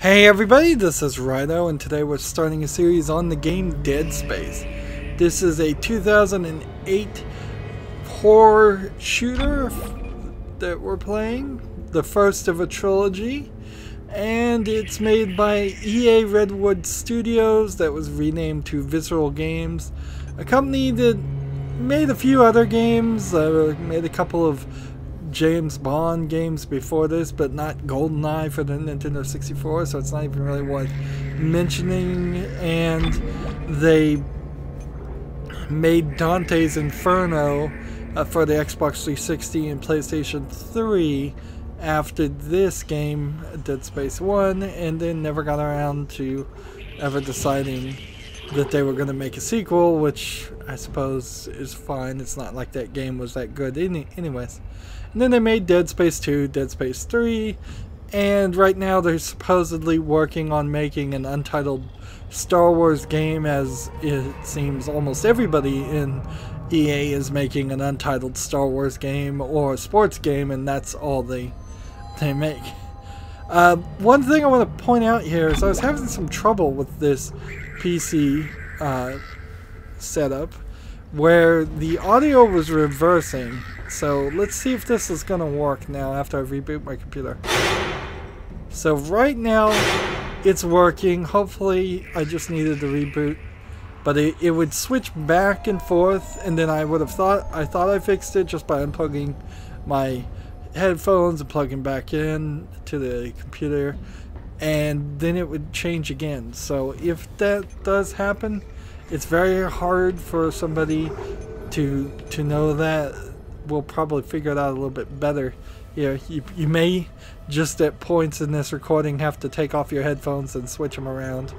Hey everybody, this is Rydo, and today we're starting a series on the game Dead Space. This is a 2008 horror shooter that we're playing, the first of a trilogy, and it's made by EA Redwood Studios that was renamed to Visceral Games, a company that made a few other games, made a couple of James Bond games before this, but not GoldenEye for the Nintendo 64, so it's not even really worth mentioning. And they made Dante's Inferno for the Xbox 360 and PlayStation 3 after this game, Dead Space 1, and then never got around to ever deciding that they were going to make a sequel, which I suppose is fine. It's not like that game was that good anyways. And then they made Dead Space 2, Dead Space 3, and right now they're supposedly working on making an untitled Star Wars game, as it seems almost everybody in EA is making an untitled Star Wars game or a sports game, and that's all they make. One thing I want to point out here is I was having some trouble with this PC setup where the audio was reversing. So let's see if this is going to work now after I reboot my computer. So right now it's working. Hopefully I just needed to reboot, but it would switch back and forth, and then I thought I fixed it just by unplugging my headphones and plugging back in to the computer, and then it would change again. So if that does happen, it's very hard for somebody to know that. We'll probably figure it out a little bit better here. You may just at points in this recording have to take off your headphones and switch them around.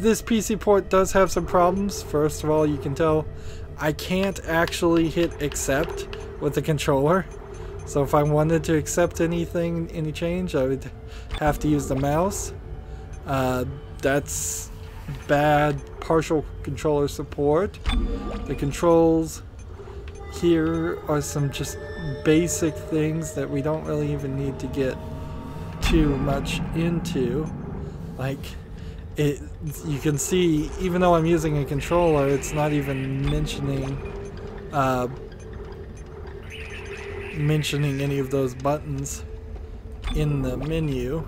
This PC port does have some problems. First of all, you can tell I can't actually hit accept with the controller. So if I wanted to accept any change, I would have to use the mouse. That's bad partial controller support. The controls here are some just basic things that we don't really even need to get too much into. Like, you can see, even though I'm using a controller, it's not even mentioning any of those buttons in the menu.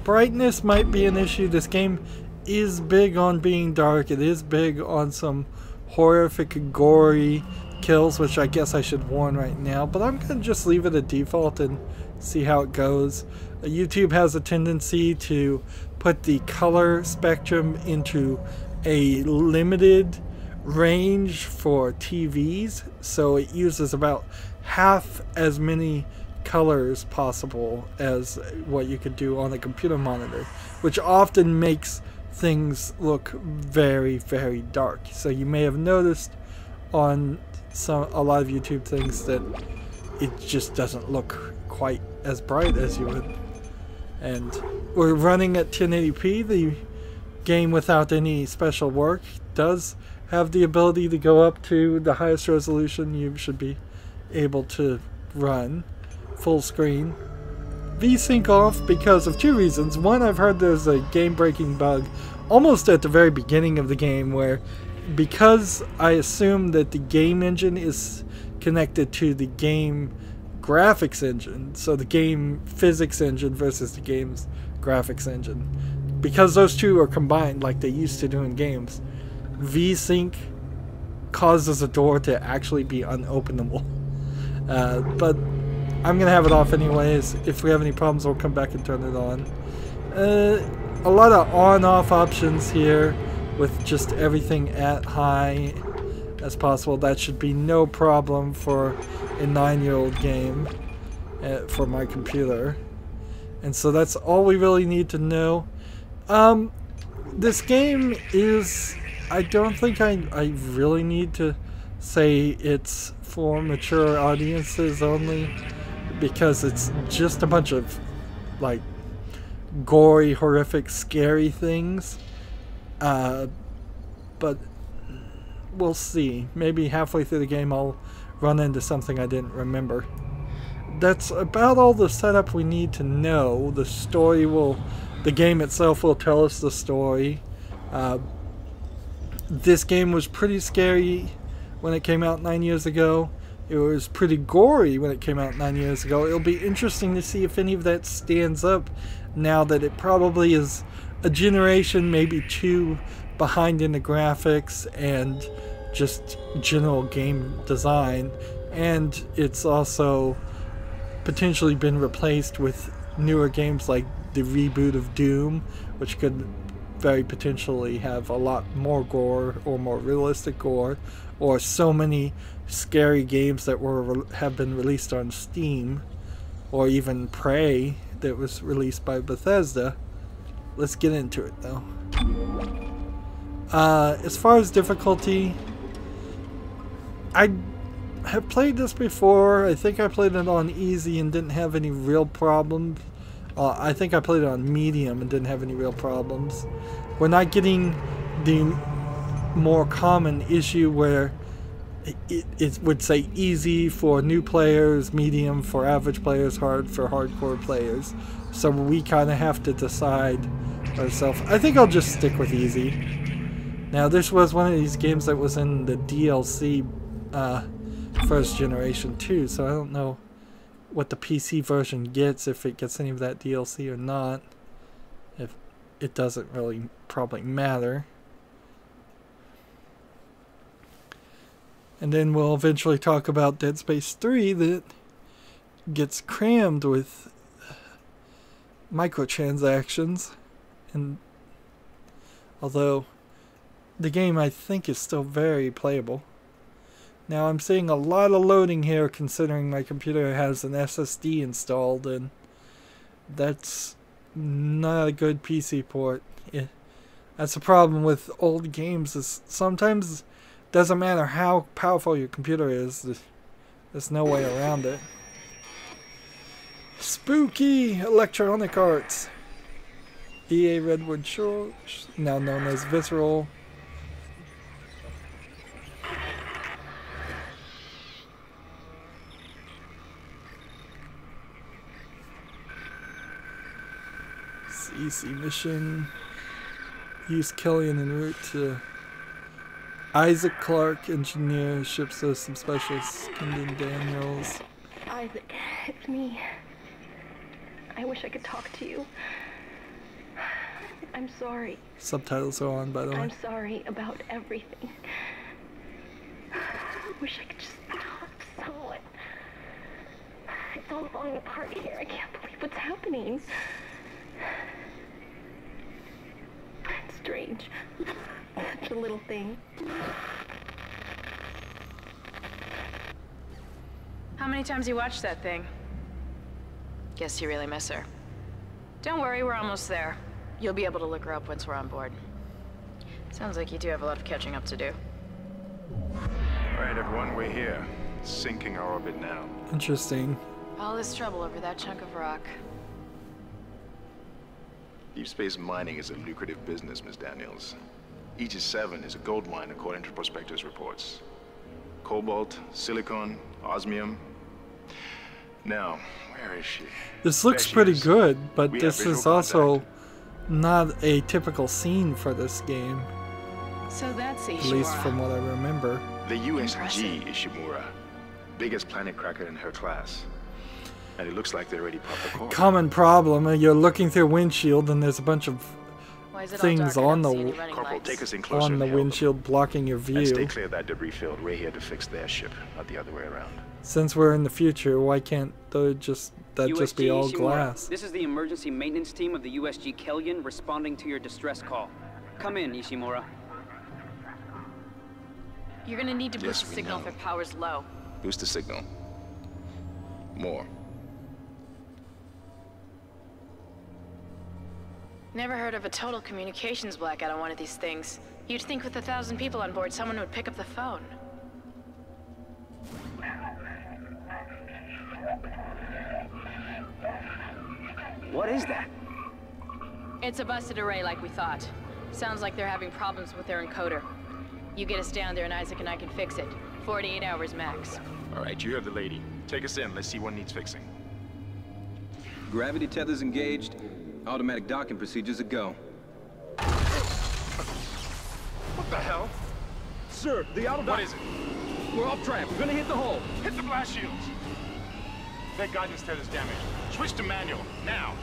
Brightness might be an issue. This game is big on being dark. It is big on some horrific, gory kills, which I guess I should warn right now, but I'm going to just leave it at default and see how it goes. YouTube has a tendency to put the color spectrum into a limited range for TVs, so it uses about half as many colors possible as what you could do on a computer monitor, which often makes things look very, very dark. So you may have noticed on a lot of YouTube things that it just doesn't look quite as bright as you would. And we're running at 1080p. The game, without any special work, does have the ability to go up to the highest resolution you should be able to run, full screen. VSync off because of two reasons. One, I've heard there's a game-breaking bug almost at the very beginning of the game where, because I assume that the game engine is connected to the game graphics engine, so the game physics engine versus the game's graphics engine, because those two are combined like they used to do in games, VSync causes a door to actually be unopenable. But I'm gonna have it off anyways. If we have any problems, we'll come back and turn it on. A lot of on-off options here, with just everything at high as possible. That should be no problem for a 9-year-old game for my computer. And so that's all we really need to know. This game is, I don't think I really need to say it's for mature audiences only, because it's just a bunch of like gory, horrific, scary things. But we'll see. Maybe halfway through the game I'll run into something I didn't remember. That's about all the setup we need to know. The story will the game itself will tell us the story. This game was pretty scary when it came out 9 years ago. It was pretty gory when it came out 9 years ago. It'll be interesting to see if any of that stands up now that it probably is a generation, maybe two, behind in the graphics and just general game design. And it's also potentially been replaced with newer games like the reboot of Doom, which could very potentially have a lot more gore or more realistic gore, or so many scary games that have been released on Steam, or even Prey that was released by Bethesda. Let's get into it though. As far as difficulty, I have played this before. I think I played it on easy and didn't have any real problems. I think I played it on medium and didn't have any real problems. We're not getting the more common issue where it would say easy for new players, medium for average players, hard for hardcore players. So we kind of have to decide ourselves. I think I'll just stick with easy. Now this was one of these games that was in the DLC first generation too, so I don't know what the PC version gets, if it gets any of that DLC or not. If it doesn't really probably matter. And then we'll eventually talk about Dead Space 3 that gets crammed with microtransactions. And although the game I think is still very playable. Now I'm seeing a lot of loading here considering my computer has an SSD installed, and that's not a good PC port. That's the problem with old games, is sometimes doesn't matter how powerful your computer is, there's no way around it. Spooky Electronic Arts. EA Redwood Shores, now known as Visceral. CC mission. Use Killian en route to Isaac Clarke, engineer, ship system specialist, Kendon Daniels. Isaac, it's me. I wish I could talk to you. I'm sorry. Subtitles are on, by the way. I'm sorry about everything. I wish I could just talk to someone. It's all falling apart here. I can't believe what's happening. It's strange. Such a little thing. How many times you watched that thing? Guess you really miss her. Don't worry, we're almost there. You'll be able to look her up once we're on board. Sounds like you do have a lot of catching up to do. Alright, everyone, we're here. Sinking our orbit now. Interesting. All this trouble over that chunk of rock. Deep space mining is a lucrative business, Ms. Daniels. Aegis 7 is a gold mine according to prospectors' reports. Cobalt, silicon, osmium. Now, where is she? This looks pretty good, but this is also not a typical scene for this game. So that's Ishimura. At least from what I remember. The USG Ishimura. Biggest planet cracker in her class. And it looks like they already popped the core. Common problem, you're looking through a windshield and there's a bunch of things on the windshield blocking your view. And stay clear of that debris field. We're here to fix their ship, not the other way around. Since we're in the future, why can't that just be all Ishimura, glass? This is the emergency maintenance team of the USG Kellion responding to your distress call. Come in, Ishimura. You're gonna need to boost the signal if their power's low. Boost the signal. More. Never heard of a total communications blackout on one of these things. You'd think with 1,000 people on board, someone would pick up the phone. What is that? It's a busted array like we thought. Sounds like they're having problems with their encoder. You get us down there and Isaac and I can fix it. 48 hours max. All right, you heard the lady. Take us in. Let's see what needs fixing. Gravity tethers engaged. Automatic docking procedures a go. What the hell? Sir, the auto. What is it? We're off track. We're gonna hit the hull. Hit the blast shields. Their guidance tail is damaged. Switch to manual, now.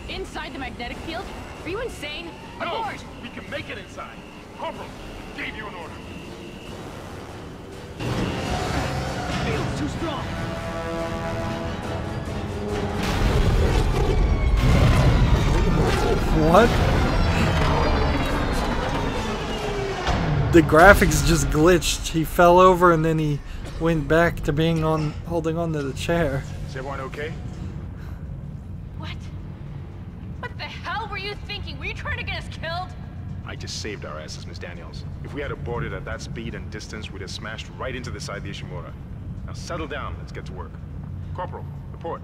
Inside the magnetic field? Are you insane? No, Abort! we can make it inside. Corporal, gave you an order. Field's too strong. What? The graphics just glitched. He fell over and then he went back to being holding on to the chair. Is everyone okay? What? What the hell were you thinking? Were you trying to get us killed? I just saved our asses, Miss Daniels. If we had aborted at that speed and distance, we'd have smashed right into the side of the Ishimura. Now settle down, let's get to work. Corporal, report.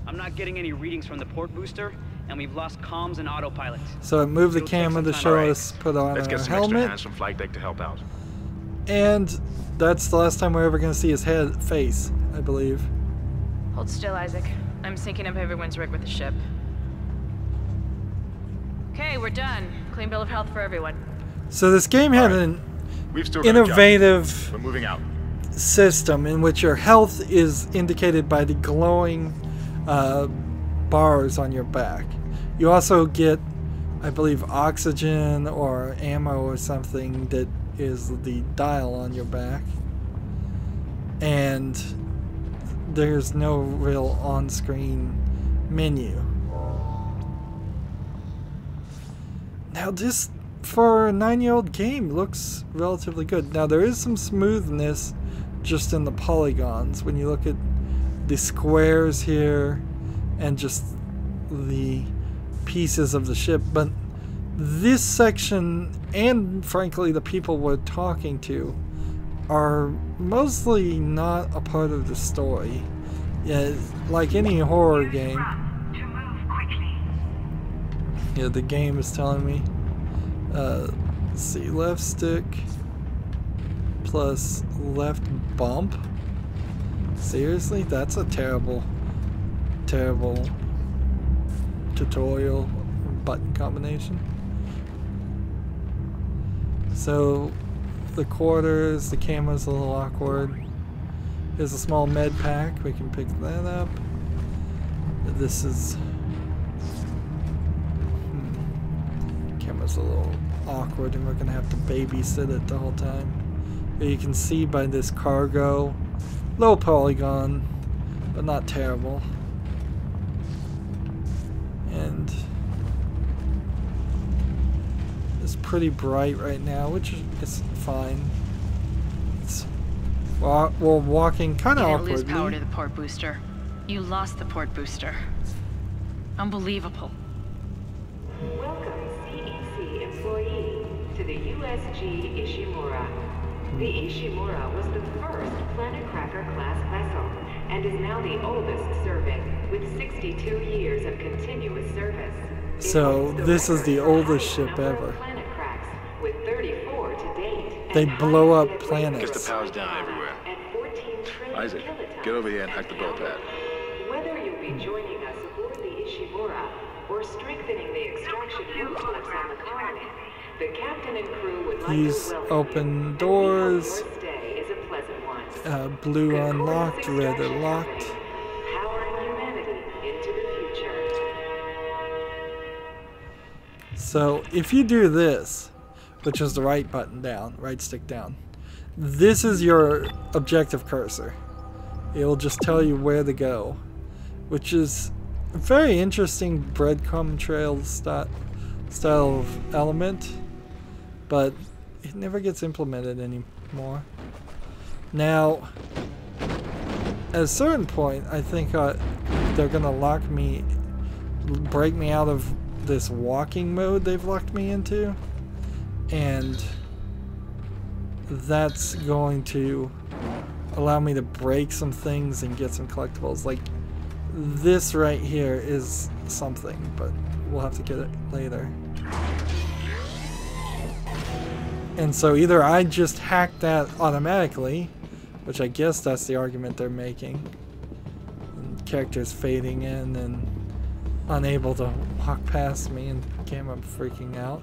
I'm not getting any readings from the port booster, and we've lost comms and autopilot. So it moved the It'll take camera some to time. show Alright. us put on Let's our get some extra helmet. hands from flight deck to help out. And that's the last time we're ever going to see his face, I believe. Hold still, Isaac. I'm syncing up everyone's rig with the ship. Okay, we're done. Clean bill of health for everyone. So this game had an We've still got a job. innovative We're moving out. system in which your health is indicated by the glowing bars on your back. You also get, I believe, oxygen or ammo or something that is the dial on your back. And there's no real on-screen menu. Now this, for a 9-year-old game, looks relatively good. Now there is some smoothness just in the polygons when you look at the squares here and just the pieces of the ship, but this section and frankly the people we're talking to are mostly not a part of the story. Yeah, like any horror game. Yeah, the game is telling me. Let's see, left stick plus left bump. Seriously? That's a terrible tutorial button combination. So the quarters, the camera's a little awkward. There's a small med pack, we can pick that up. This is camera's a little awkward and we're gonna have to babysit it the whole time. But you can see by this cargo, low polygon, but not terrible. And it's pretty bright right now, which is fine. We're walking kind of You awkwardly. didn't lose power to the port booster. You lost the port booster. Unbelievable. Welcome, CEC employee, to the USG Ishimura. The Ishimura was the first Planet Cracker class vessel and is now the oldest serving, with 62 years of continuous service. It So holds the this is the record for oldest highest ship number of ever. Planet cracks, with 34 to date. They and blow up highest planets. Guess the power's down everywhere. and 14 trillion Isaac, kilotons get over here and hack the bell an pad. hour. Whether you'll be joining us aboard the Ishimura or strengthening the extraction workforce on the colony, the captain and crew would like These to welcome open you, and we hope doors, your stay is a pleasant one. blue Concordance unlocked, red Extraction unlocked. Company, powering humanity into the future. So if you do this, which is the right button down, right stick down, this is your objective cursor. It will just tell you where to go, which is a very interesting breadcrumb trail style of element, but it never gets implemented anymore. Now, at a certain point, I think they're gonna break me out of this walking mode they've locked me into, and that's going to allow me to break some things and get some collectibles. Like this right here is something, but we'll have to get it later. And so either I just hack that automatically, which I guess that's the argument they're making, and characters fading in and unable to walk past me and the camera freaking out.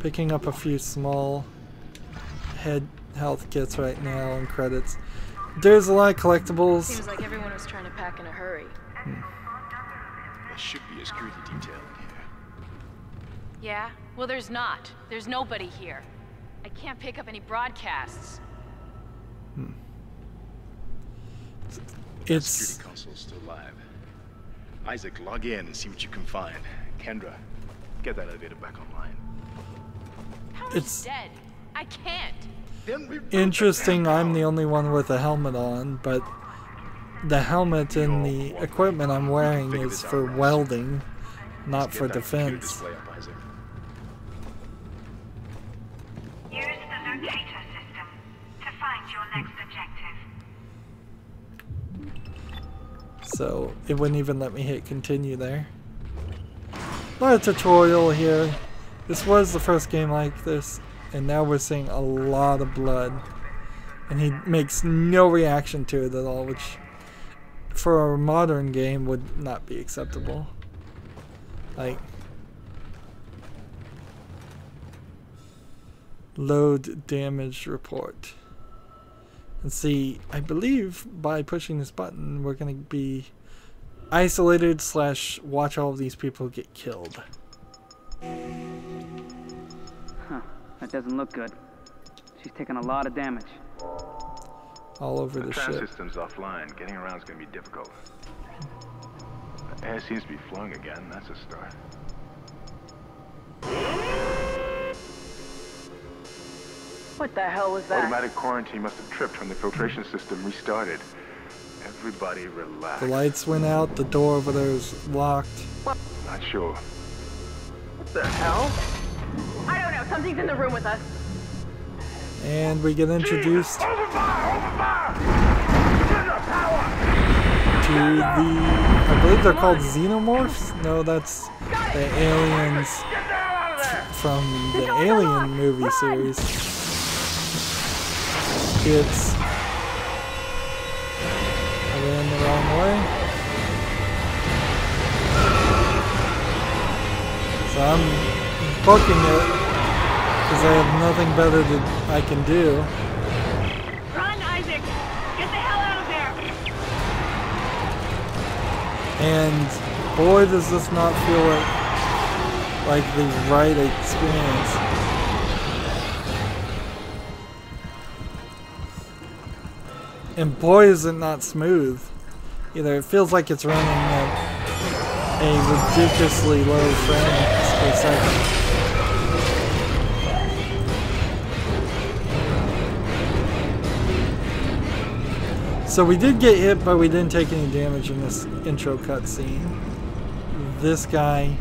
Picking up a few small health kits right now and credits. There's a lot of collectibles. Seems like everyone was trying to pack in a hurry. There should be a security detail in here. Yeah? Well, there's not. There's nobody here. I can't pick up any broadcasts. It's Security console's still live. Isaac, log in and see what you can find. Kendra, get that elevator back online. Power's dead. I can't. interesting. I'm the only one with a helmet on, but the helmet and the equipment I'm wearing is for welding, not for defense. Use the locator system to find your next objective. So it wouldn't even let me hit continue there. Not a tutorial here. This was the first game like this, and now we're seeing a lot of blood. And he makes no reaction to it at all, which for a modern game would not be acceptable. Like, load damage report. And see, I believe by pushing this button we're going to be isolated / watch all of these people get killed. Huh, that doesn't look good. She's taken a lot of damage. All over the tram ship. system's offline. Getting around is going to be difficult. The air seems to be flowing again. That's a start. What the hell was that? Automatic quarantine must have tripped when the filtration system restarted. Everybody relax. The lights went out, the door over there is locked. Not sure. What the hell? I don't know. Something's in the room with us. And we get introduced to the, I believe they're called xenomorphs? No, that's the aliens from the Alien movie series. It's, I ran the wrong way. So I'm booking it because I have nothing better that I can do. Run, Isaac! Get the hell out of there! And boy, does this not feel like the right experience. And boy, is it not smooth either. It feels like it's running at a ridiculously low frames per second. So we did get hit, but we didn't take any damage in this intro cutscene. This guy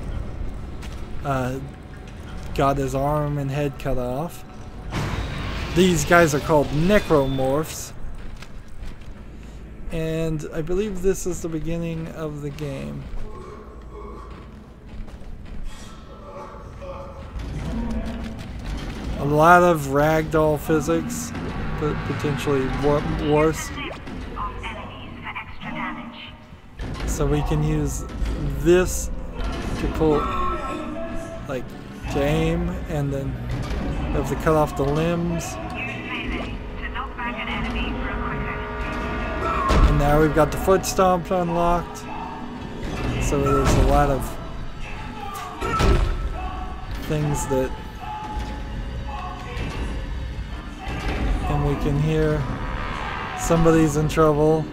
got his arm and head cut off. These guys are called Necromorphs. And I believe this is the beginning of the game. A lot of ragdoll physics, but potentially worse. So we can use this to pull, like, to aim, and then we have to cut off the limbs. And now we've got the foot stomp unlocked. So there's a lot of things that, and we can hear somebody's in trouble.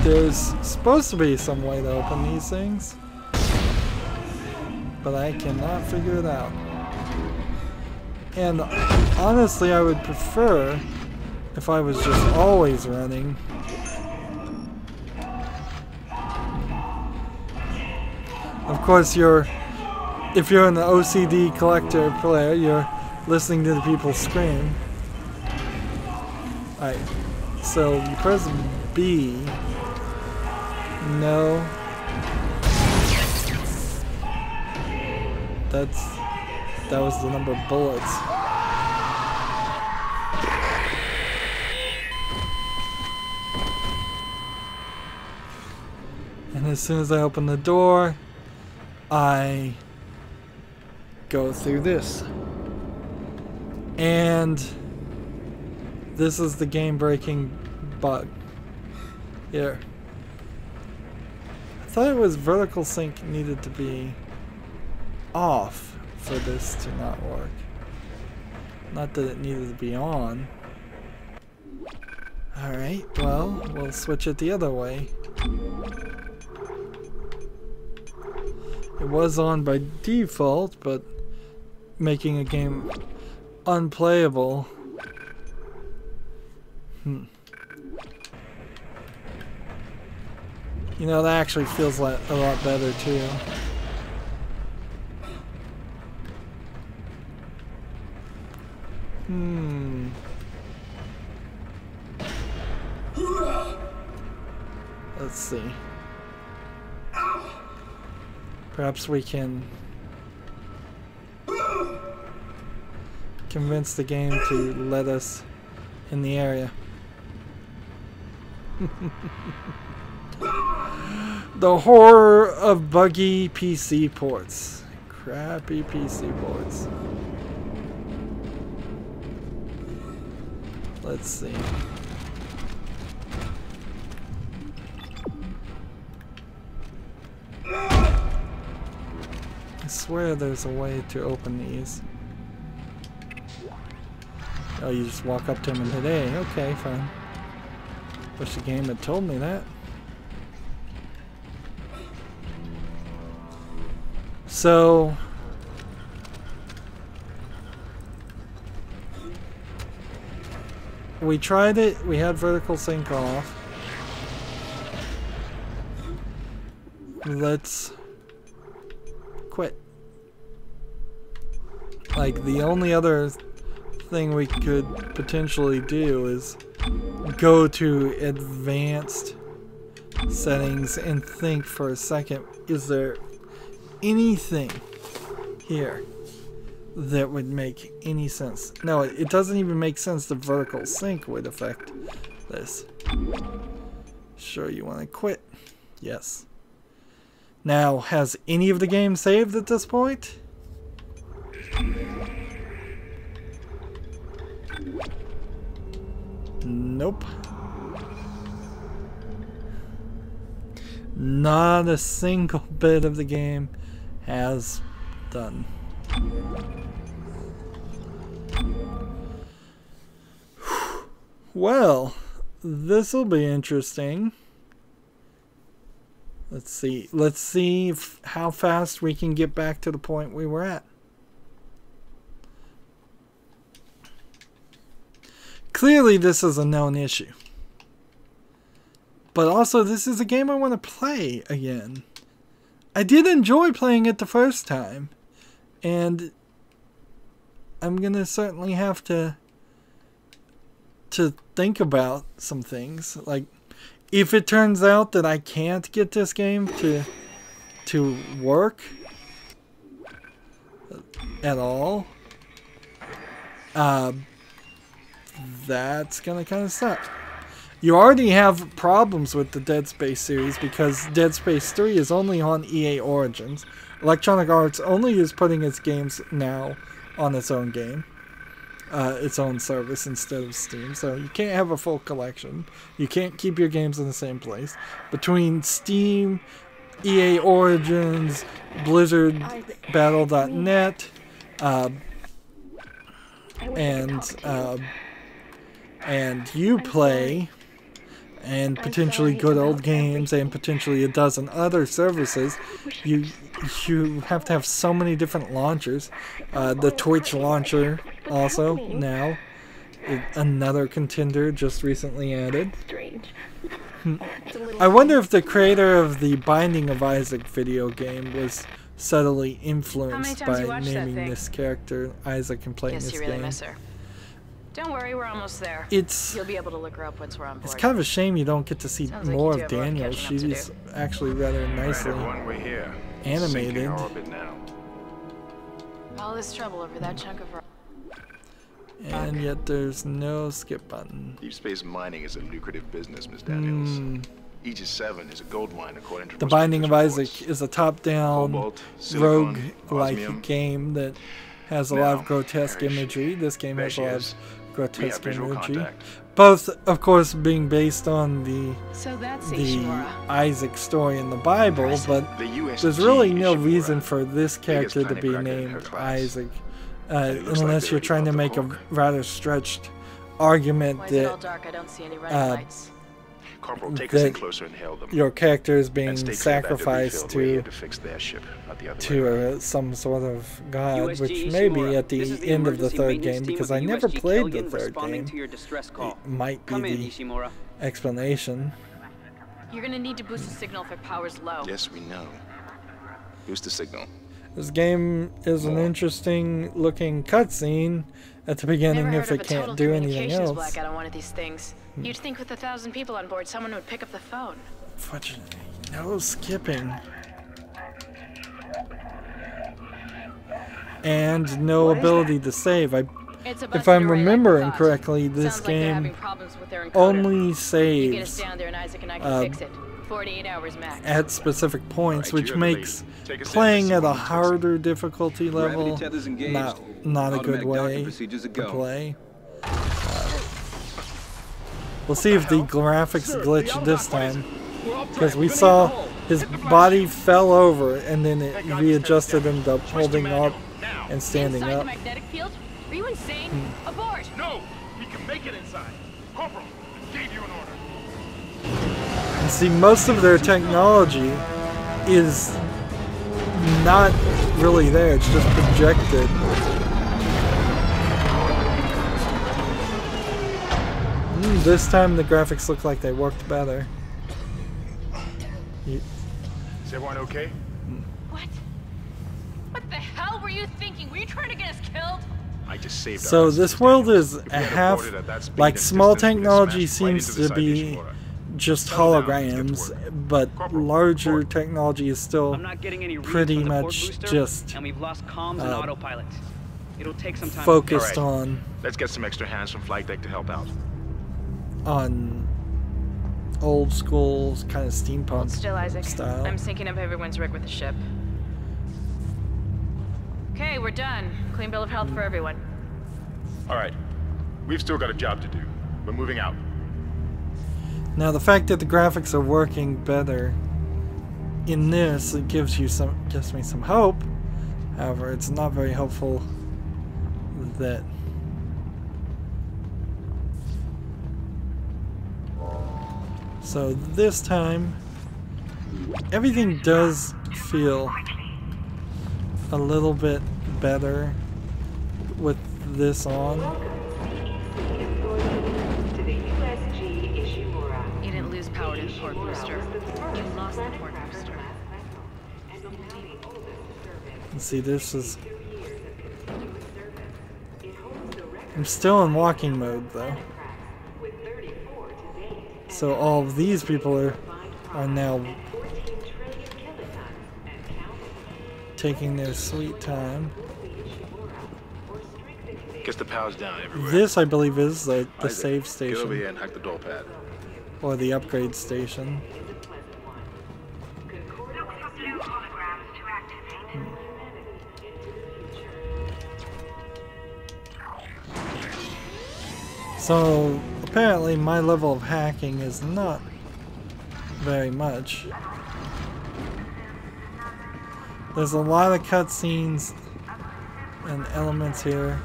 There's supposed to be some way to open these things, but I cannot figure it out. And honestly, I would prefer if I was just always running. Of course, if you're an OCD collector player, you're listening to the people scream. Alright, so you press B. No. that was the number of bullets. And as soon as I open the door, I go through this. And this is the game-breaking bug. Here. I thought it was vertical sync needed to be off for this to not work. Not that it needed to be on. Alright, well, we'll switch it the other way. It was on by default, but making a game unplayable. You know, that actually feels like a lot better too. Let's see. Perhaps we can convince the game to let us in the area. The horror of buggy PC ports. Crappy PC ports. Let's see. I swear there's a way to open these. Oh, you just walk up to him and hit A. Okay, fine. Wish the game had told me that. So we tried it, we had vertical sync off. Let's quit. Like, the only other thing we could potentially do is go to advanced settings and think for a second, is there anything here that would make any sense? No, it doesn't even make sense the vertical sync would affect this. Sure, you want to quit? Yes. Now, has any of the game saved at this point? Nope. Not a single bit of the game has done. Well, this'll be interesting. Let's see. Let's see how fast we can get back to the point we were at. Clearly, this is a known issue. But also, this is a game I want to play again. I did enjoy playing it the first time. And I'm going to certainly have to think about some things. Like, if it turns out that I can't get this game to work at all, that's going to kind of suck. You already have problems with the Dead Space series because Dead Space 3 is only on EA Origins. Electronic Arts only is putting its games now on its own game. Its own service instead of Steam. So you can't have a full collection. You can't keep your games in the same place. Between Steam, EA Origins, Blizzard, Battle.net, and Uplay, and potentially Good Old Games, and potentially a dozen other services, you have to have so many different launchers. The Twitch launcher also now, another contender just recently added. I wonder if the creator of the Binding of Isaac video game was subtly influenced by naming this character Isaac and playing this game. Miss her. Don't worry, we're almost there. You'll be able to look her up once we're on board. It's kind of a shame you don't get to see more of Daniel. She's actually rather nicely animated. All this trouble over that chunk of rock. And yet there's no skip button. Deep space mining is a lucrative business, Ms. Daniels. Aegis 7 is a gold mine according to The Binding of reports. Isaac is a top-down Cobalt, silicon, rogue-like osmium. game that has a lot of grotesque imagery. This game has a lot of grotesque visual imagery. contact. Both, of course, being based on So that's the Ishimura. Isaac story in the Bible, but The USG there's really no Ishimura, reason for this character to planet be cracker in her named class. Isaac, it looks like unless they you're already trying to popped the make a cork. rather stretched argument Why is it all that dark? I don't see any running lights. Corporal, take us in that closer and hail them. your character is being And stay clear of that debris sacrificed field. We're here to fix their ship, not the other way around. some sort of god, USG which may be Ishimura. at This is the end of the emergency third maintenance game, team because of I the never USG played the Killian third responding game. to your distress call. It might be Come in, the Ishimura. explanation. You're gonna need to boost the signal if it power's low. Yes, we know. Boost the signal. This game is an interesting looking cutscene at the beginning Never if heard it of a total can't do anything communications else. blackout on one of these things. You'd think with 1,000 people on board, someone would pick up the phone. Fortunately, no skipping. And no ability to save. It's a If busted I'm array like we remembering thought. correctly, this Sounds like they're having game problems with their encoder. only You get us saves down there and Isaac and I can fix it. 48 hours max. at specific points, Alright, which you have the lead. makes Take us in, playing let's at see a what it takes. harder difficulty level Gravity tethers engaged. not a good Automatic docking way procedures a to go. play. We'll see if the graphics glitch this time, because we saw his body fell over and then it readjusted him to holding up and standing Inside the up. magnetic field? Are you insane? Abort! No! We can make it inside. Corporal, gave you an order. And see, most of their technology is not really there, it's just projected. This time the graphics look like they worked better. Is everyone okay? What? What the hell were you thinking? Were you trying to get us killed? I just saved our So asses, this Ms. world Daniels. is If we a had half, aborted at that speed like and small distance, we'd have technology smashed right seems into the to side be Ishimura. just Settle down, let's get to holograms, work. but Corporal, larger report. technology is still I'm not getting any reads pretty from the port much booster, just and we've lost comms and autopilot. It'll take some time. focused Alright. on Let's get some extra hands from flight deck to help out. old school kind of steampunk Hold still, Isaac. style. I'm syncing up everyone's rig with the ship. Okay, we're done. Clean bill of health for everyone. All right. We've still got a job to do. We're moving out. Now the fact that the graphics are working better in this, it gives me some hope. However, it's not very helpful that so this time everything does feel a little bit better with this on. To the USG Ishimura. You didn't lose power to the port booster. You lost the port booster. And see, this is... I'm still in walking mode though. So all of these people are now taking their sweet time. Guess the power's down everywhere. This, I believe, is the Isaac, save Get over station here and hack the door pad. or the upgrade station. Look for blue holograms to activate. So apparently my level of hacking is not very much. There's a lot of cutscenes and elements here.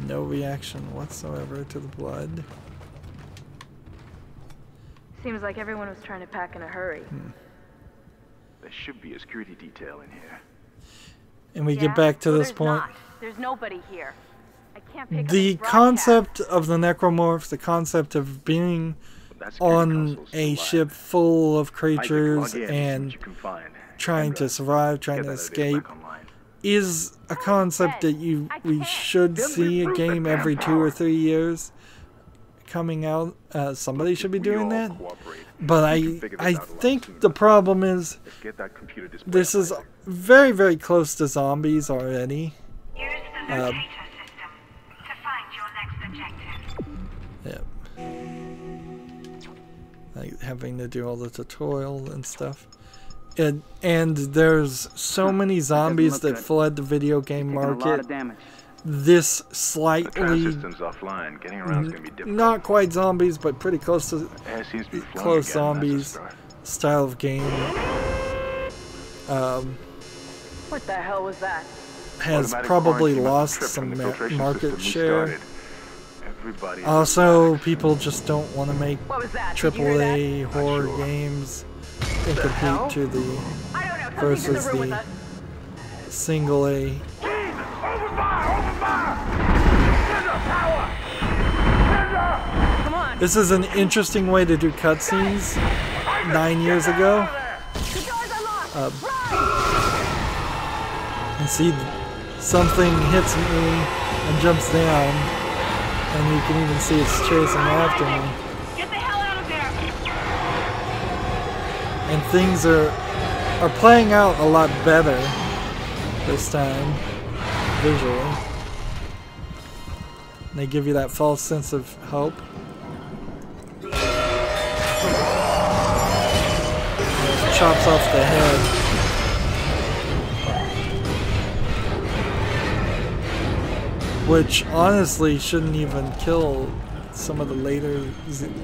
No reaction whatsoever to the blood. Seems like everyone was trying to pack in a hurry. There should be a security detail in here. And we get back to this There's point. not. There's nobody here. I can't pick up The this broadcast. concept of the Necromorphs, the concept of being That security on console's a still ship live. full of Isaac, creatures log in, see and what you can find. trying to survive, trying Get to that idea escape back online. is a concept that we should see a game every 2 or 3 years. coming out. Somebody should be doing that. But I think the problem is this is very, very close to zombies already. Use the locator system to find your next objective. Yep. Like having to do all the tutorial and stuff. And there's so many zombies that fled the video game market. This slightly, not quite zombies, but pretty close to close zombies style of game. What the hell was that? Has probably lost some market share. Also, people just don't want to make AAA horror games and compete to the versus the single A. This is an interesting way to do cutscenes 9 years ago. And see, something hits me and jumps down, and you can even see it's chasing after me. Get the hell out of there! And things are playing out a lot better this time, visually. And they give you that false sense of hope. Chops off the head. Which honestly shouldn't even kill some of the later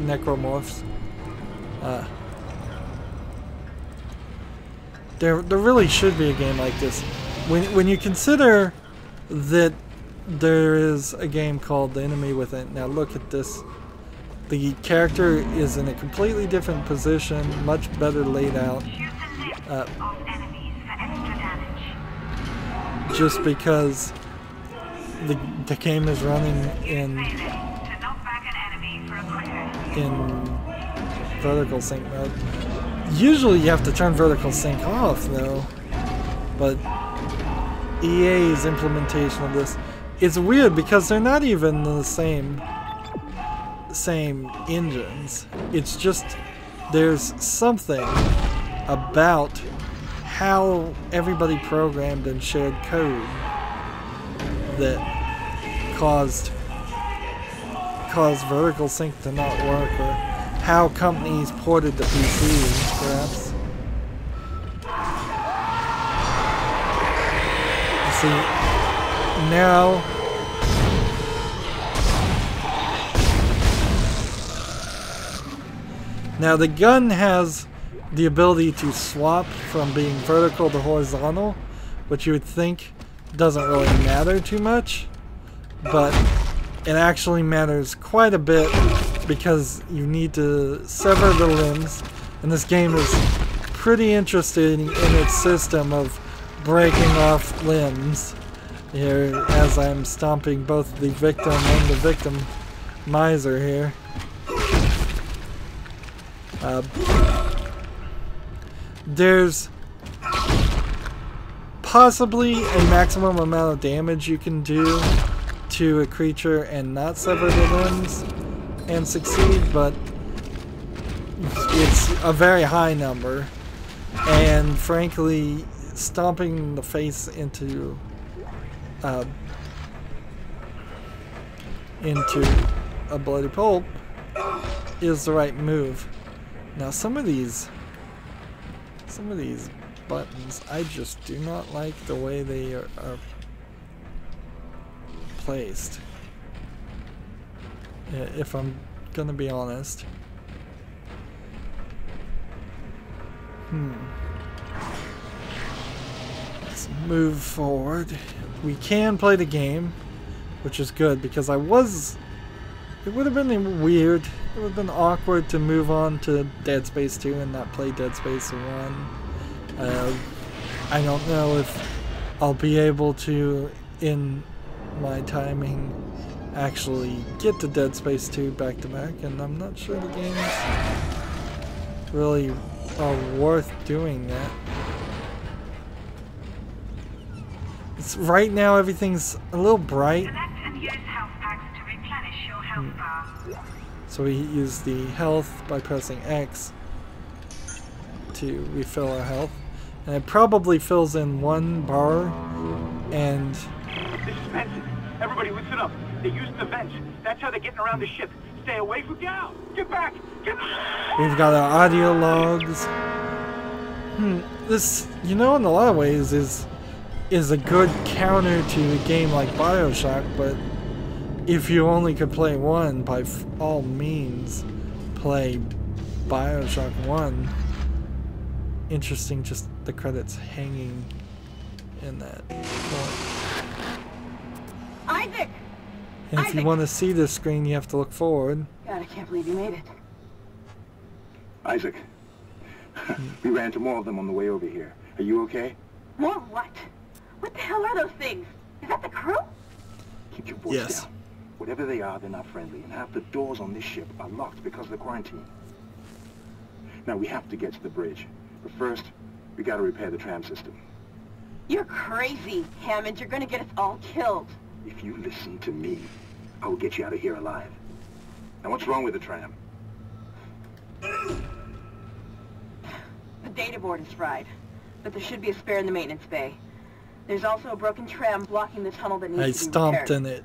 necromorphs. There really should be a game like this. When you consider that there is a game called The Enemy Within. Now look at this. The character is in a completely different position, much better laid out. Just because the game is running in vertical sync mode. Usually you have to turn vertical sync off though, but EA's implementation of this is weird because they're not even the same engines. It's just there's something about how everybody programmed and shared code that caused vertical sync to not work, or how companies ported to PC, perhaps. You see, now the gun has the ability to swap from being vertical to horizontal, which you would think doesn't really matter too much, but it actually matters quite a bit because you need to sever the limbs, and this game is pretty interested in its system of breaking off limbs here as I'm stomping both the victim and the victimizer here. There's possibly a maximum amount of damage you can do to a creature and not sever the limbs and succeed, but it's a very high number, and frankly stomping the face into a bloody pulp is the right move. Now some of these buttons, I just do not like the way they are placed, if I'm gonna be honest. Let's move forward. We can play the game, which is good, because it would have been weird, it would have been awkward to move on to Dead Space 2 and not play Dead Space 1. I don't know if I'll be able to, in my timing, actually get to Dead Space 2 back to back, and I'm not sure the games really are worth doing that. Right now everything's a little bright. Select and use health packs to replenish your health bar. So we use the health by pressing X to refill our health. And it probably fills in 1 bar and... This is Benson. Everybody listen up. They're using the vents. That's how they're getting around the ship. Stay away from... Get out! Get back! Get back! We've got our audio logs. This, you know, in a lot of ways is a good counter to a game like BioShock, but if you only could play one, by all means, play BioShock 1. Interesting, just the credits hanging in that point. Isaac! And if you want to see this screen, you have to look forward. God, I can't believe you made it. Isaac, we ran into more of them on the way over here. Are you okay? More what? What the hell are those things? Is that the crew? Keep your voice down. Whatever they are, they're not friendly, and half the doors on this ship are locked because of the quarantine. Now, we have to get to the bridge. But first, we gotta repair the tram system. You're crazy, Hammond. You're gonna get us all killed. If you listen to me, I will get you out of here alive. Now, what's wrong with the tram? The data board is fried, but there should be a spare in the maintenance bay. There's also a broken tram blocking the tunnel that needs to be repaired. I stomped in it.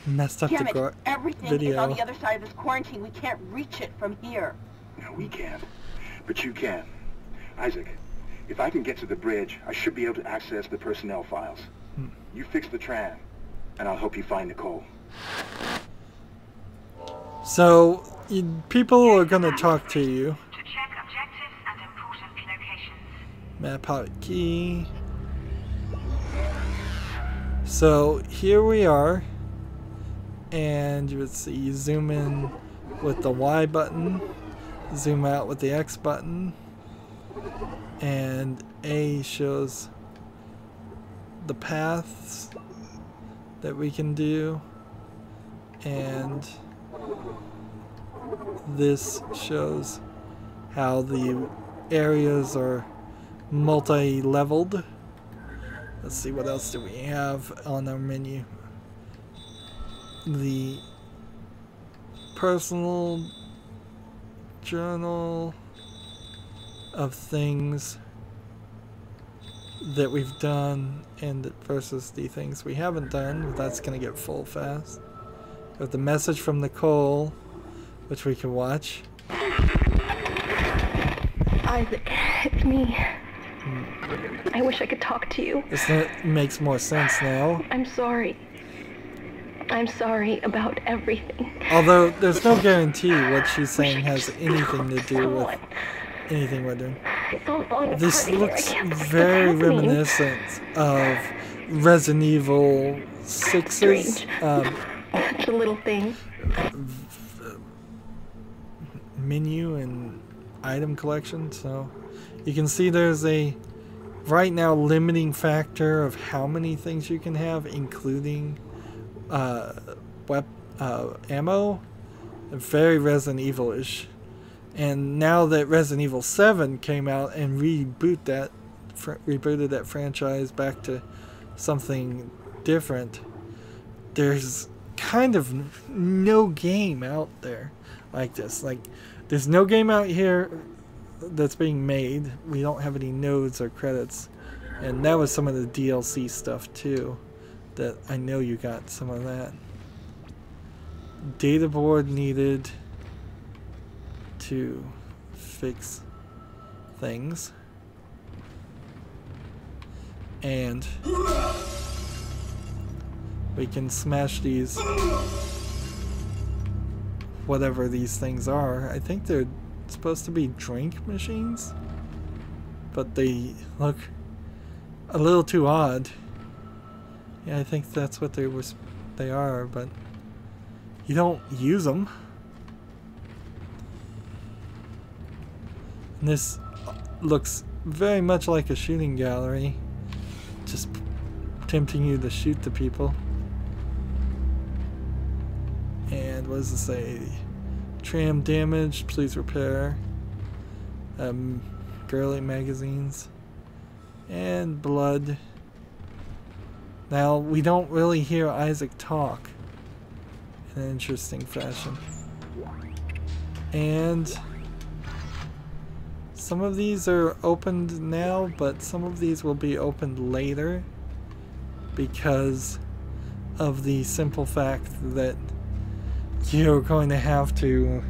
Messed up the everything video. is on the other side of this quarantine. We can't reach it from here. No, we can't. But you can. Isaac, if I can get to the bridge, I should be able to access the personnel files. You fix the tram, and I'll help you find Nicole. So, people are going to talk to you. To check objectives and important locations. Map hotkey. So, here we are. And you would see you zoom in with the Y button, zoom out with the X button, and A shows the paths that we can do, and this shows how the areas are multi-leveled. Let's see, what else do we have on our menu? The personal journal of things that we've done and versus the things we haven't done. That's going to get full fast. We have the message from Nicole, which we can watch. Isaac, it's me. I wish I could talk to you. This makes more sense now. I'm sorry. I'm sorry about everything. Although there's no guarantee what she's saying has anything to do with anything we're doing. This looks very reminiscent of Resident Evil 6's such a little thing. Menu and item collection. So you can see there's a right now limiting factor of how many things you can have, including ammo. Very Resident Evil-ish. And now that Resident Evil 7 came out and rebooted that franchise back to something different, there's kind of no game out there like this. Like, there's no game out here that's being made. We don't have any nodes or credits. And that was some of the DLC stuff too, that I know you got some of that. Data board needed to fix things. And we can smash these, whatever these things are. I think they're supposed to be drink machines, but they look a little too odd. Yeah, I think that's what they are, but you don't use them. And this looks very much like a shooting gallery, just tempting you to shoot the people. And what does it say? Tram damaged, please repair. Girly magazines. And blood. Now, we don't really hear Isaac talk in an interesting fashion. And some of these are opened now, but some of these will be opened later because of the simple fact that you're going to have to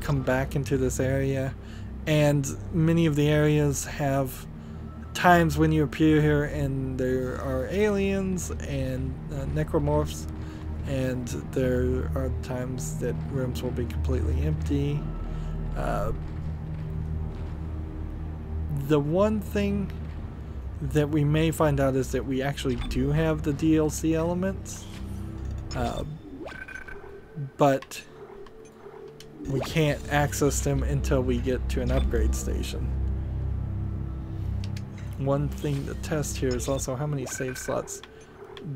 come back into this area, and many of the areas have times when you appear here and there are aliens and necromorphs, and there are times that rooms will be completely empty. The one thing that we may find out is that we actually do have the DLC elements, but we can't access them until we get to an upgrade station. One thing to test here is also how many save slots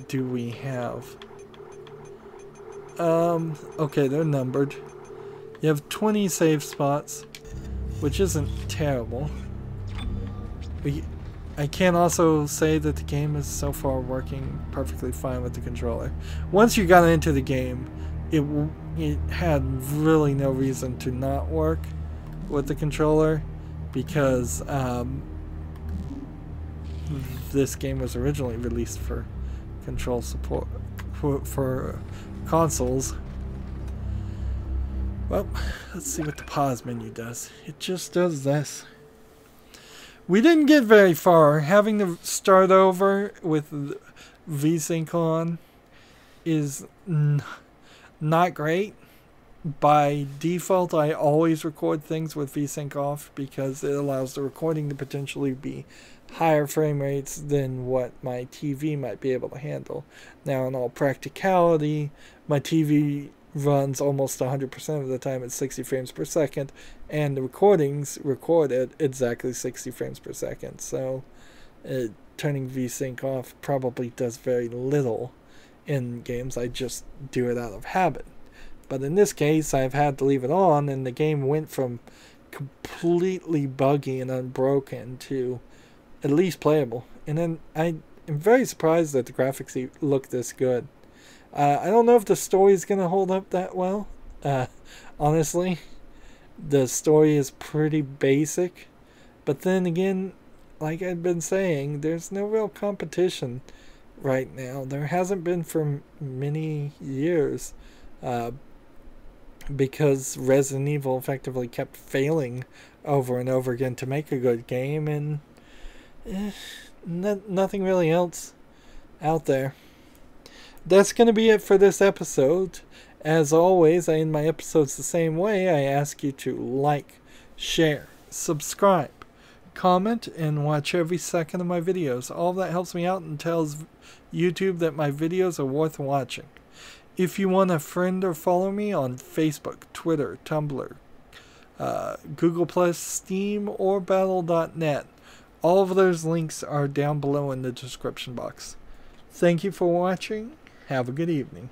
do we have. Okay, they're numbered. You have 20 save spots, which isn't terrible. I can also say that the game is so far working perfectly fine with the controller. Once you got into the game, it had really no reason to not work with the controller, because this game was originally released for control support for consoles. Well, let's see what the pause menu does. It just does this. We didn't get very far. Having to start over with VSync on is not great. By default, I always record things with VSync off because it allows the recording to potentially be higher frame rates than what my TV might be able to handle. Now, in all practicality, my TV runs almost 100% of the time at 60 frames per second, and the recordings record at exactly 60 frames per second. So turning VSync off probably does very little in games. I just do it out of habit. But in this case, I've had to leave it on, and the game went from completely buggy and unbroken to at least playable. And then I am very surprised that the graphics look this good. I don't know if the story is going to hold up that well. Honestly, the story is pretty basic. But then again, like I've been saying, there's no real competition right now. There hasn't been for many years. Because Resident Evil effectively kept failing over and over again to make a good game, and nothing really else out there. That's going to be it for this episode. As always, I end my episodes the same way. I ask you to like, share, subscribe, comment, and watch every second of my videos. All that helps me out and tells YouTube that my videos are worth watching. If you want to friend or follow me on Facebook, Twitter, Tumblr, Google+, Steam, or Battle.net, all of those links are down below in the description box. Thank you for watching. Have a good evening.